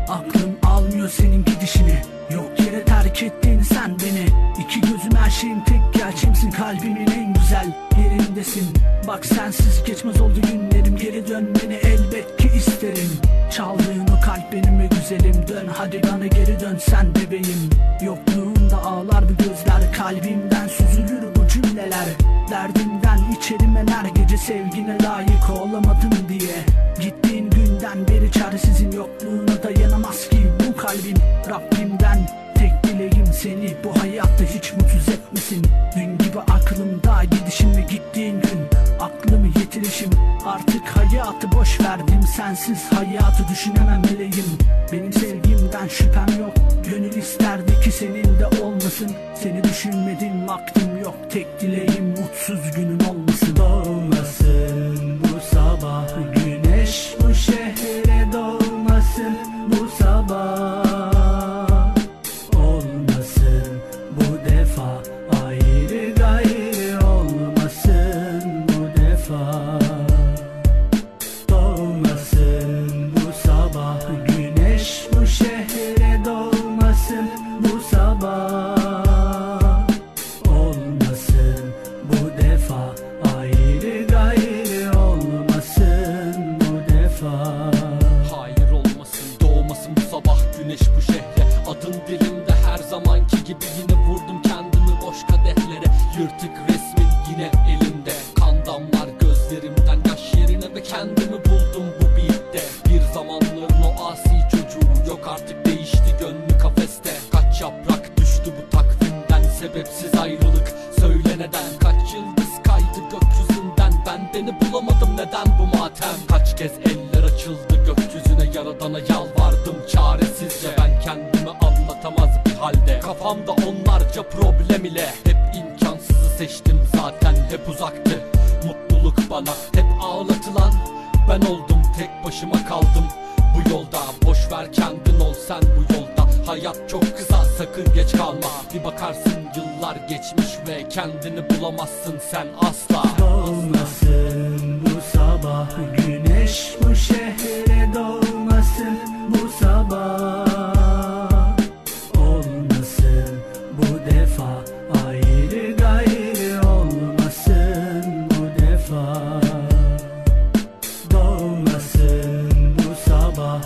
Aklım almıyor senin gidişini, yok yere terk ettin sen beni. İki gözüm her şeyim, tek gerçeğimsin, kalbimin en güzel yerindesin. Bak sensiz geçmez oldu günlerim, geri dönmeni elbet ki isterim. Çaldığın o kalp benim ve güzelim, dön hadi bana geri dön sen bebeğim. Yokluğunda ağlar bu gözler, kalbimden süzülür bu cümleler. Derdimden içerim ener, gece sevgine layık olamadım diye. Gittiğin günden beri çaresizim, yokluğuna dayanamaz ki bu kalbim. Rabbimden tek dileğim seni bu hayatta hiç mutsuz etmesin. Dün gibi aklımda gidişin ve gittiğin gün aklımı yitirişim. Artık hayatı boş verdim, sensiz hayatı düşünemem meleğim. Benim sevgimden şüphem yok, gönül isterdi ki senin de olmasın. Seni düşünmedim vaktim yok, tek dileğim mutsuz günün olmasın. Doğmasın bu sabah güneş, bu şehre doğmasın bu sabah. Olmasın bu defa, ayrı gayrı olmasın bu defa. Doğmasın bu sabah güneş, bu şehre doğmasın bu sabah. Olmasın bu defa, ayrı gayrı olmasın bu defa. Hayır olmasın, doğmasın bu sabah güneş bu şehre. Adın dilimde her zamanki gibi, yine vurdum kendimi boş kadehlere. Yırtık resmin yine elimde, kan damlar gözlerimden yaş yerine ve kendimi buldum bu beatte. Bir zamanların o asi çocuğu yok artık, değişti gönlü kafeste. Kaç yaprak düştü bu takvimden, sebepsiz ayrılık söyle neden. Kaç yıldız kaydı gökyüzünden, bendeni bulamadım neden bu matem. Kaç kez eller açıldı gökyüzüne, yaradana yalvardım çaresizce. Ben kendimi anlatamaz bir halde, kafamda onlarca problem ile. Hep imkansızı seçtim zaten, hep uzaktı mutluluk bana. Hep ağlatılan ben oldum, tek başıma kaldım bu yolda. Boş ver kendin ol sen bu yolda, hayat çok kısa sakın geç kalma. Bir bakarsın yıllar geçmiş ve kendini bulamazsın sen asla. Doğmasın bu sabah güneş, bu şehre doğmasın bu sabah. Olmasın bu defa, ayrı gayrı olmasın bu defa. Doğmasın bu sabah